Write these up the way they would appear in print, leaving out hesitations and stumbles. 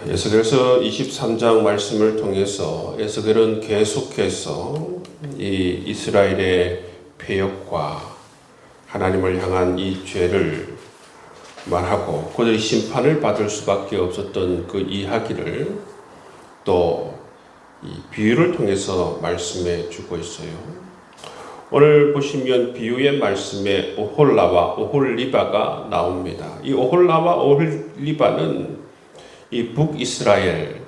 에스겔서 23장 말씀을 통해서 에스겔은 계속해서 이 이스라엘의 패역과 하나님을 향한 이 죄를 말하고 그들이 심판을 받을 수밖에 없었던 그 이야기를 또 이 비유를 통해서 말씀해 주고 있어요. 오늘 보시면 비유의 말씀에 오홀라와 오홀리바가 나옵니다. 이 오홀라와 오홀리바는 이 북이스라엘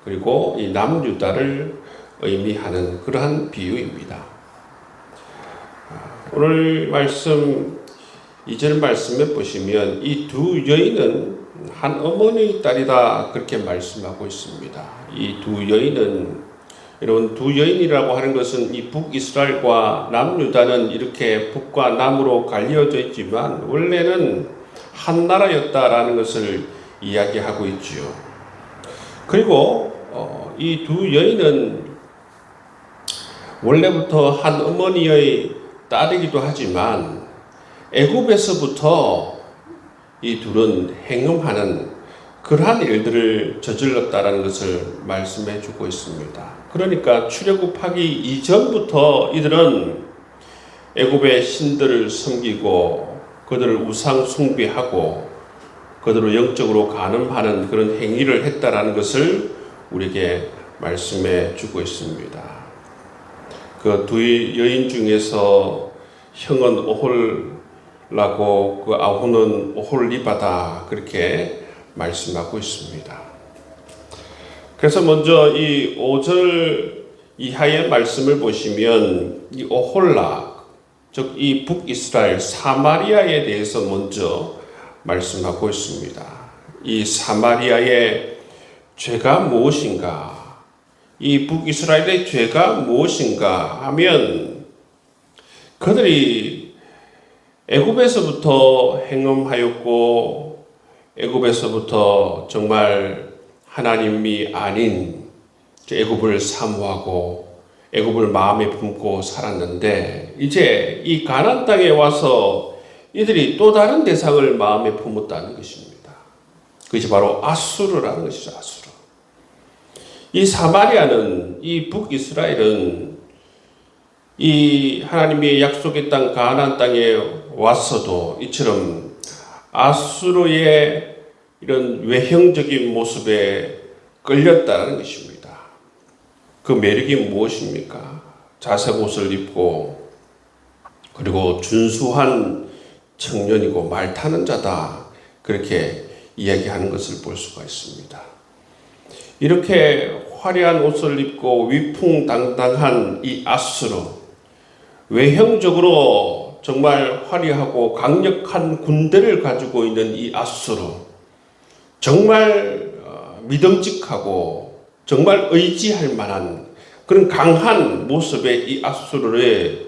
그리고 이 남유다를 의미하는 그러한 비유입니다. 오늘 말씀 2절 말씀에 보시면 이 두 여인은 한 어머니의 딸이다 그렇게 말씀하고 있습니다. 이 두 여인은 여러분 두 여인이라고 하는 것은 이 북이스라엘과 남유다는 이렇게 북과 남으로 갈려져 있지만 원래는 한 나라였다라는 것을 이야기하고 있지요. 그리고 이 두 여인은 원래부터 한 어머니의 딸이기도 하지만 애굽에서부터 이 둘은 행음하는 그러한 일들을 저질렀다라는 것을 말씀해 주고 있습니다. 그러니까 출애굽하기 이전부터 이들은 애굽의 신들을 섬기고 그들을 우상 숭배하고 그들을 영적으로 간음하는 그런 행위를 했다라는 것을 우리에게 말씀해 주고 있습니다. 그 두 여인 중에서 형은 오홀라고 그 아후는 오홀리바다 그렇게 말씀하고 있습니다. 그래서 먼저 이 5절 이하의 말씀을 보시면 이 오홀라 즉 이 북이스라엘 사마리아에 대해서 먼저 말씀하고 있습니다. 이 사마리아의 죄가 무엇인가? 이 북이스라엘의 죄가 무엇인가 하면 그들이 애굽에서부터 행음하였고 애굽에서부터 정말 하나님이 아닌 애굽을 사모하고 애굽을 마음에 품고 살았는데 이제 이 가나안 땅에 와서 이들이 또 다른 대상을 마음에 품었다는 것입니다. 그것이 바로 아수르라는 것이죠. 아수르. 이 사마리아는 이 북이스라엘은 이 하나님의 약속의 땅 가나안 땅에 왔어도 이처럼 아수르의 이런 외형적인 모습에 끌렸다는 것입니다. 그 매력이 무엇입니까? 자색 옷을 입고 그리고 준수한 청년이고 말 타는 자다 그렇게 이야기하는 것을 볼 수가 있습니다. 이렇게 화려한 옷을 입고 위풍당당한 이 아수르 외형적으로 정말 화려하고 강력한 군대를 가지고 있는 이 아수르 정말 믿음직하고 정말 의지할 만한 그런 강한 모습의 이 아수르의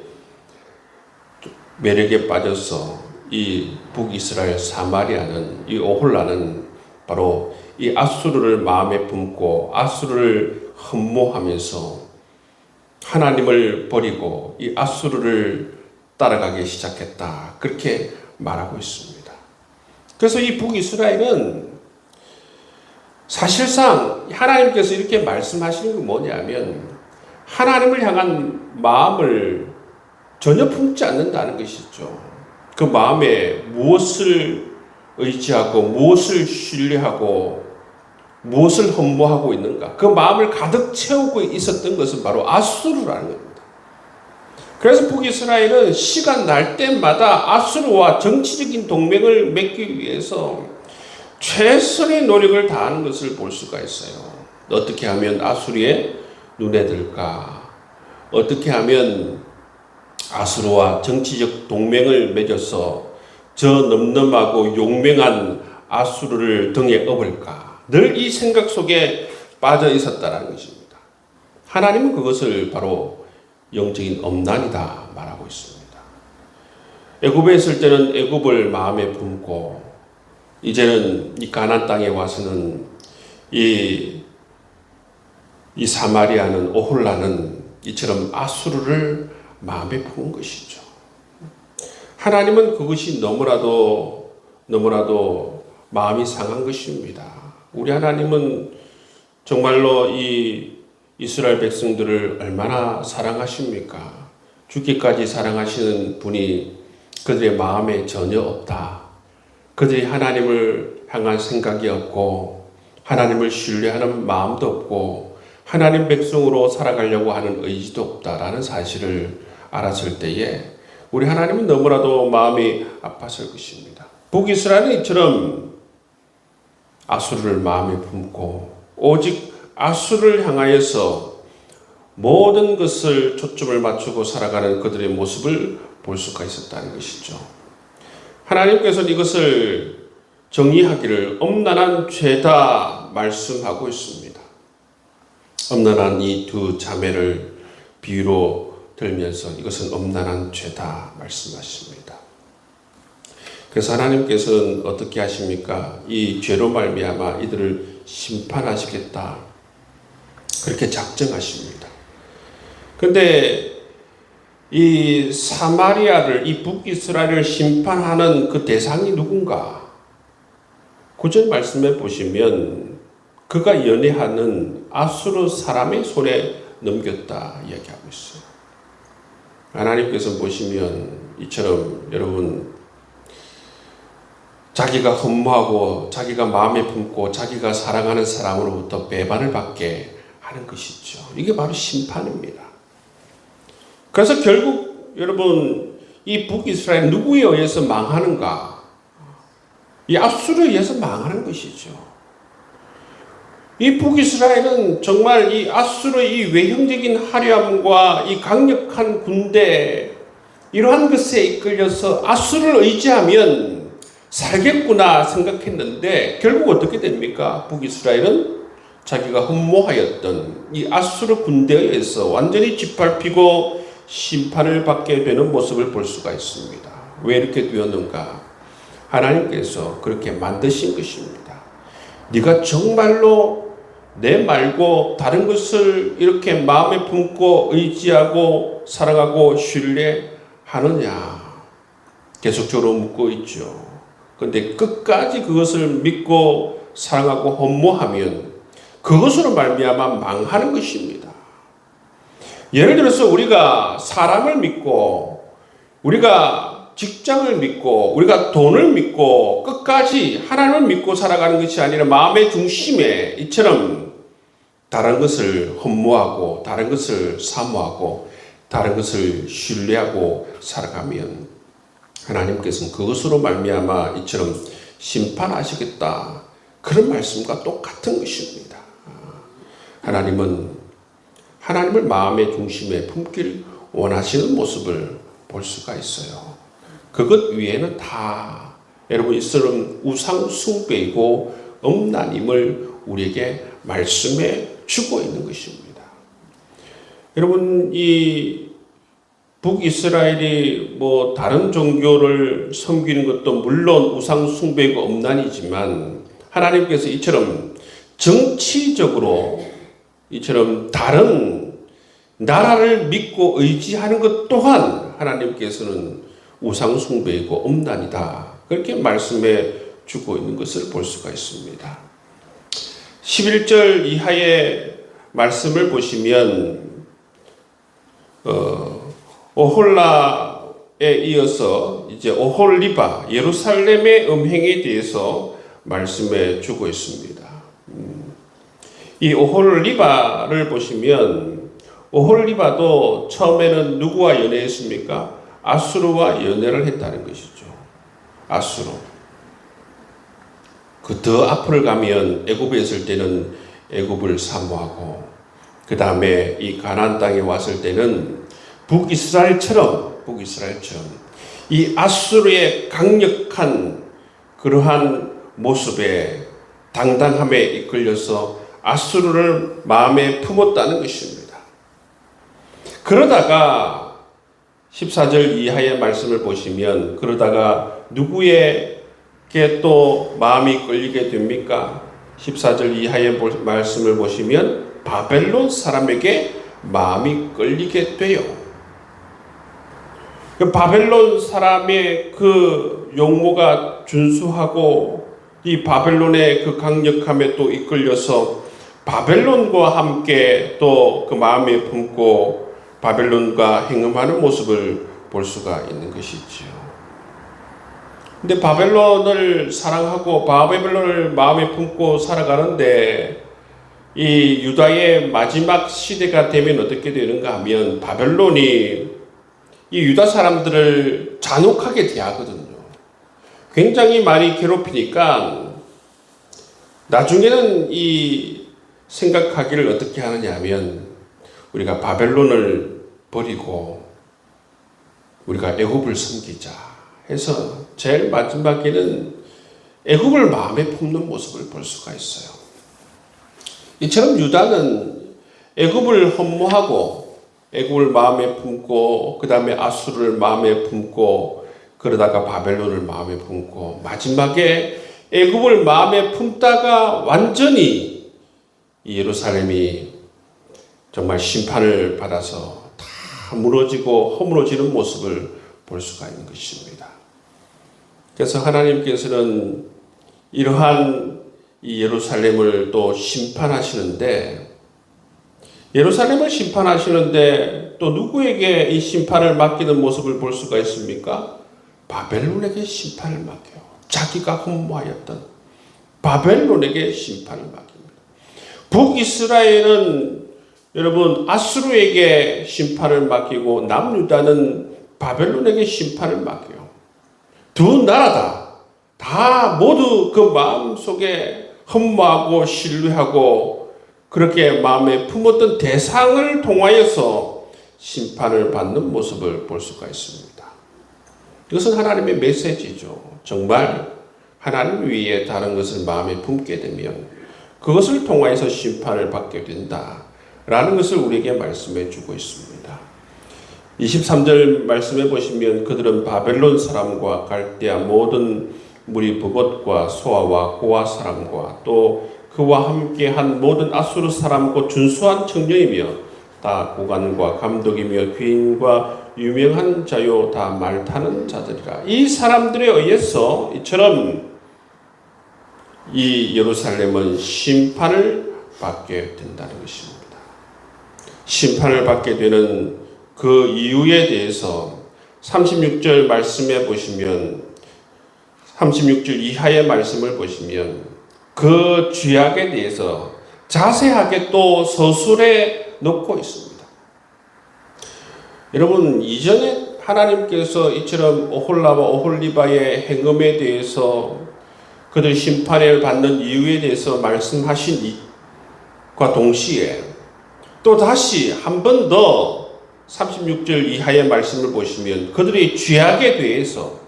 매력에 빠져서 이 북이스라엘 사마리아는 이 오홀라는 바로 이 아수르를 마음에 품고 아수르를 흠모하면서 하나님을 버리고 이 아수르를 따라가기 시작했다. 그렇게 말하고 있습니다. 그래서 이 북이스라엘은 사실상 하나님께서 이렇게 말씀하시는 건 뭐냐면 하나님을 향한 마음을 전혀 품지 않는다는 것이죠. 그 마음에 무엇을 의지하고 무엇을 신뢰하고 무엇을 흠모하고 있는가? 그 마음을 가득 채우고 있었던 것은 바로 아수르라는 겁니다. 그래서 북이스라엘은 시간 날 때마다 아수르와 정치적인 동맹을 맺기 위해서 최선의 노력을 다하는 것을 볼 수가 있어요. 어떻게 하면 아수르의 눈에 들까? 어떻게 하면 아수르와 정치적 동맹을 맺어서 저 넘넘하고 용맹한 아수르를 등에 업을까? 늘 이 생각 속에 빠져 있었다는 것입니다. 하나님은 그것을 바로 영적인 엄난이다 말하고 있습니다. 애굽에 있을 때는 애굽을 마음에 품고 이제는 이 가나안 땅에 와서는 이 사마리아는 오홀라는 이처럼 아수르를 마음에 품은 것이죠. 하나님은 그것이 너무나도 마음이 상한 것입니다. 우리 하나님은 정말로 이 이스라엘 백성들을 얼마나 사랑하십니까? 죽기까지 사랑하시는 분이 그들의 마음에 전혀 없다. 그들이 하나님을 향한 생각이 없고 하나님을 신뢰하는 마음도 없고 하나님 백성으로 살아가려고 하는 의지도 없다라는 사실을 알았을 때에 우리 하나님은 너무나도 마음이 아팠을 것입니다. 북이스라엘은 이처럼 아수르를 마음에 품고 오직 아수르를 향하여서 모든 것을 초점을 맞추고 살아가는 그들의 모습을 볼 수가 있었다는 것이죠. 하나님께서는 이것을 정의하기를 엄란한 죄다 말씀하고 있습니다. 엄란한 이 두 자매를 비유로 들면서 이것은 엄란한 죄다 말씀하십니다. 그래서 하나님께서는 어떻게 하십니까? 이 죄로 말미암아 이들을 심판하시겠다. 그렇게 작정하십니다. 그런데 이 사마리아를, 이 북이스라엘을 심판하는 그 대상이 누군가? 구절 말씀에 보시면 그가 연애하는 아수르 사람의 손에 넘겼다 이야기하고 있어요. 하나님께서 보시면 이처럼 여러분 자기가 허무하고 자기가 마음에 품고 자기가 사랑하는 사람으로부터 배반을 받게 하는 것이죠. 이게 바로 심판입니다. 그래서 결국 여러분 이 북이스라엘 누구에 의해서 망하는가? 이 아수르에 의해서 망하는 것이죠. 이 북이스라엘은 정말 이 아수르의 이 외형적인 화려함과 이 강력한 군대 이러한 것에 이끌려서 아수르를 의지하면 살겠구나 생각했는데 결국 어떻게 됩니까? 북이스라엘은 자기가 흠모하였던 이 아수르 군대에 의해서 완전히 짓밟히고 심판을 받게 되는 모습을 볼 수가 있습니다. 왜 이렇게 되었는가? 하나님께서 그렇게 만드신 것입니다. 네가 정말로 내 말고 다른 것을 이렇게 마음에 품고 의지하고 사랑하고 신뢰하느냐? 계속적으로 묻고 있죠. 그런데 끝까지 그것을 믿고 사랑하고 헌모하면 그것으로 말미암아 망하는 것입니다. 예를 들어서 우리가 사람을 믿고 우리가 직장을 믿고 우리가 돈을 믿고 끝까지 하나님을 믿고 살아가는 것이 아니라 마음의 중심에 이처럼 다른 것을 헌모하고 다른 것을 사모하고 다른 것을 신뢰하고 살아가면 하나님께서는 그것으로 말미암아 이처럼 심판하시겠다. 그런 말씀과 똑같은 것입니다. 하나님은 하나님을 마음의 중심에 품길 원하시는 모습을 볼 수가 있어요. 그것 위에는 다 여러분 이처럼 우상 숭배이고 엄란임을 우리에게 말씀해 주고 있는 것입니다. 여러분 이 북이스라엘이 뭐 다른 종교를 섬기는 것도 물론 우상 숭배이고 엄란이지만 하나님께서 이처럼 정치적으로 이처럼 다른 나라를 믿고 의지하는 것 또한 하나님께서는 우상 숭배이고 엄란이다. 그렇게 말씀해 주고 있는 것을 볼 수가 있습니다. 11절 이하의 말씀을 보시면 오홀라에 이어서 이제 오홀리바 예루살렘의 음행에 대해서 말씀해 주고 있습니다. 이 오홀리바를 보시면 오홀리바도 처음에는 누구와 연애했습니까? 아수르와 연애를 했다는 것이죠. 아수르. 그 더 앞을 가면 애굽에 있을 때는 애굽을 사모하고 그 다음에 이 가나안 땅에 왔을 때는 북이스라엘처럼 이 아수르의 강력한 그러한 모습에 당당함에 이끌려서 아수르를 마음에 품었다는 것입니다. 그러다가 14절 이하의 말씀을 보시면 그러다가 누구에게 또 마음이 끌리게 됩니까? 14절 이하의 말씀을 보시면 바벨론 사람에게 마음이 끌리게 돼요. 그 바벨론 사람의 그 용모가 준수하고 이 바벨론의 그 강력함에 또 이끌려서 바벨론과 함께 또 그 마음에 품고 바벨론과 행음하는 모습을 볼 수가 있는 것이지요. 근데 바벨론을 사랑하고 바벨론을 마음에 품고 살아가는데 이 유다의 마지막 시대가 되면 어떻게 되는가 하면 바벨론이 이 유다 사람들을 잔혹하게 대하거든요. 굉장히 많이 괴롭히니까 나중에는 이 생각하기를 어떻게 하느냐 하면 우리가 바벨론을 버리고 우리가 애굽을 섬기자 해서 제일 마지막에는 애굽을 마음에 품는 모습을 볼 수가 있어요. 이처럼 유다는 애굽을 허무하고 애굽을 마음에 품고 그 다음에 아수르를 마음에 품고 그러다가 바벨론을 마음에 품고 마지막에 애굽을 마음에 품다가 완전히 예루살렘이 정말 심판을 받아서 다 무너지고 허물어지는 모습을 볼 수가 있는 것입니다. 그래서 하나님께서는 이러한 이 예루살렘을 또 심판하시는데 예루살렘을 심판하시는데 또 누구에게 이 심판을 맡기는 모습을 볼 수가 있습니까? 바벨론에게 심판을 맡겨요. 자기가 허무하였던 바벨론에게 심판을 맡깁니다. 북이스라엘은 여러분 아수르에게 심판을 맡기고 남유다는 바벨론에게 심판을 맡겨요. 두 나라 다 모두 그 마음속에 허무하고 신뢰하고 그렇게 마음에 품었던 대상을 통하여서 심판을 받는 모습을 볼 수가 있습니다. 이것은 하나님의 메시지죠. 정말 하나님 위에 다른 것을 마음에 품게 되면 그것을 통하여서 심판을 받게 된다라는 것을 우리에게 말씀해 주고 있습니다. 23절 말씀해 보시면 그들은 바벨론 사람과 갈대아 모든 무리 북엇과 소아와 고아 사람과 또 그와 함께한 모든 아수르 사람 곧 준수한 청년이며 다 고관과 감독이며 귀인과 유명한 자요 다 말 타는 자들이라. 이 사람들에 의해서 이처럼 이 예루살렘은 심판을 받게 된다는 것입니다. 심판을 받게 되는 그 이유에 대해서 36절 말씀에 보시면 36절 이하의 말씀을 보시면 그 죄악에 대해서 자세하게 또 서술해 놓고 있습니다. 여러분 이전에 하나님께서 이처럼 오홀라와 오홀리바의 행음에 대해서 그들 심판을 받는 이유에 대해서 말씀하신 과 동시에 또 다시 한 번 더 36절 이하의 말씀을 보시면 그들의 죄악에 대해서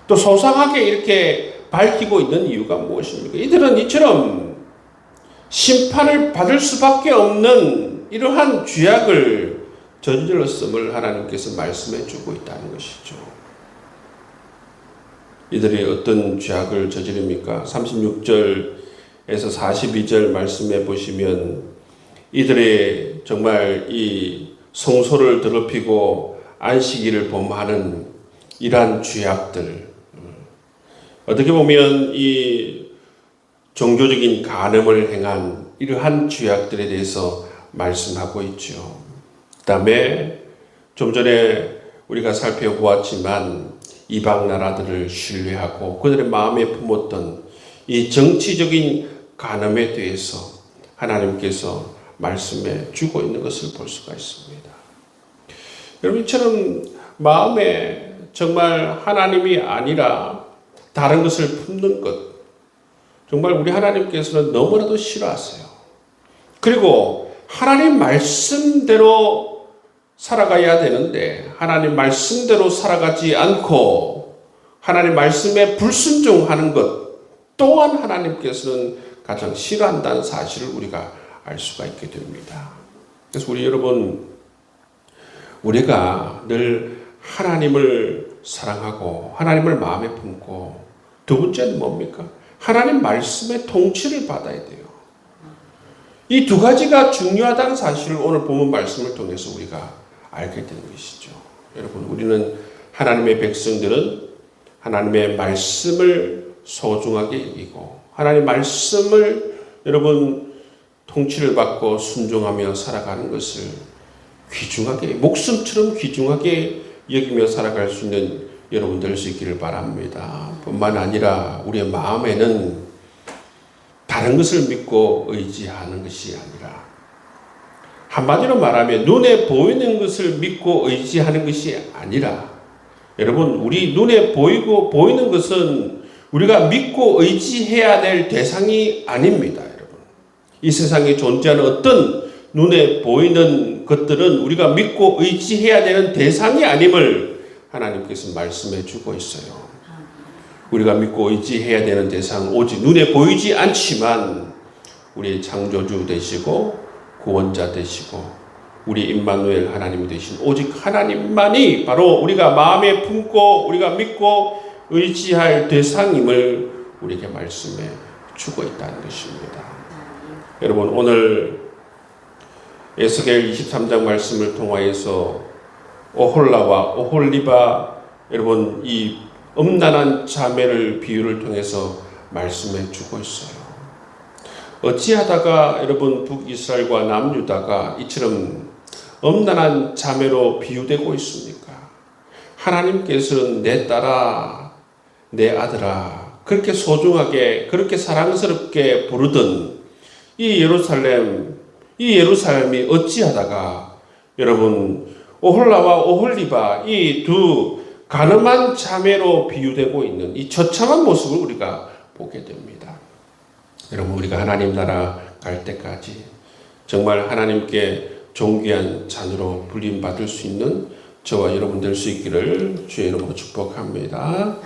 또 소상하게 이렇게 밝히고 있는 이유가 무엇입니까? 이들은 이처럼 심판을 받을 수밖에 없는 이러한 죄악을 저질렀음을 하나님께서 말씀해 주고 있다는 것이죠. 이들이 어떤 죄악을 저지릅니까? 36절에서 42절 말씀해 보시면 이들의 정말 이 성소를 더럽히고 안식일을 범하는 이러한 죄악들, 어떻게 보면 이 종교적인 간음을 행한 이러한 죄악들에 대해서 말씀하고 있죠. 그 다음에 좀 전에 우리가 살펴보았지만 이방 나라들을 신뢰하고 그들의 마음에 품었던 이 정치적인 간음에 대해서 하나님께서 말씀해 주고 있는 것을 볼 수가 있습니다. 여러분 이처럼 마음에 정말 하나님이 아니라 다른 것을 품는 것, 정말 우리 하나님께서는 너무나도 싫어하세요. 그리고 하나님 말씀대로 살아가야 되는데 하나님 말씀대로 살아가지 않고 하나님 말씀에 불순종하는 것 또한 하나님께서는 가장 싫어한다는 사실을 우리가 알 수가 있게 됩니다. 그래서 우리 여러분, 우리가 늘 하나님을 사랑하고 하나님을 마음에 품고 두 번째는 뭡니까? 하나님 말씀의 통치를 받아야 돼요. 이 두 가지가 중요하다는 사실을 오늘 본문 말씀을 통해서 우리가 알게 되는 것이죠. 여러분, 우리는 하나님의 백성들은 하나님의 말씀을 소중하게 여기고 하나님 말씀을 여러분 통치를 받고 순종하며 살아가는 것을 귀중하게 목숨처럼 귀중하게 여기며 살아갈 수 있는 여러분 될 수 있기를 바랍니다. 뿐만 아니라 우리의 마음에는 다른 것을 믿고 의지하는 것이 아니라 한마디로 말하면 눈에 보이는 것을 믿고 의지하는 것이 아니라 여러분 우리 눈에 보이고 보이는 것은 우리가 믿고 의지해야 될 대상이 아닙니다. 여러분 이 세상에 존재하는 어떤 눈에 보이는 것들은 우리가 믿고 의지해야 되는 대상이 아님을 하나님께서 말씀해 주고 있어요. 우리가 믿고 의지해야 되는 대상 오직 눈에 보이지 않지만 우리의 창조주 되시고 구원자 되시고 우리 임마누엘 하나님 되신 오직 하나님만이 바로 우리가 마음에 품고 우리가 믿고 의지할 대상임을 우리에게 말씀해 주고 있다는 것입니다. 여러분 오늘 에스겔 23장 말씀을 통하여서 오홀라와 오홀리바 여러분 이 음란한 자매를 비유를 통해서 말씀해 주고 있어요. 어찌하다가 여러분 북이스라엘과 남유다가 이처럼 음란한 자매로 비유되고 있습니까? 하나님께서는 내 딸아 내 아들아 그렇게 소중하게 그렇게 사랑스럽게 부르던 이 예루살렘이 어찌하다가 여러분 오홀라와 오홀리바 이 두 가늠한 자매로 비유되고 있는 이 처참한 모습을 우리가 보게 됩니다. 여러분 우리가 하나님 나라 갈 때까지 정말 하나님께 존귀한 자녀로 불림받을 수 있는 저와 여러분 될 수 있기를 주의 이름으로 축복합니다.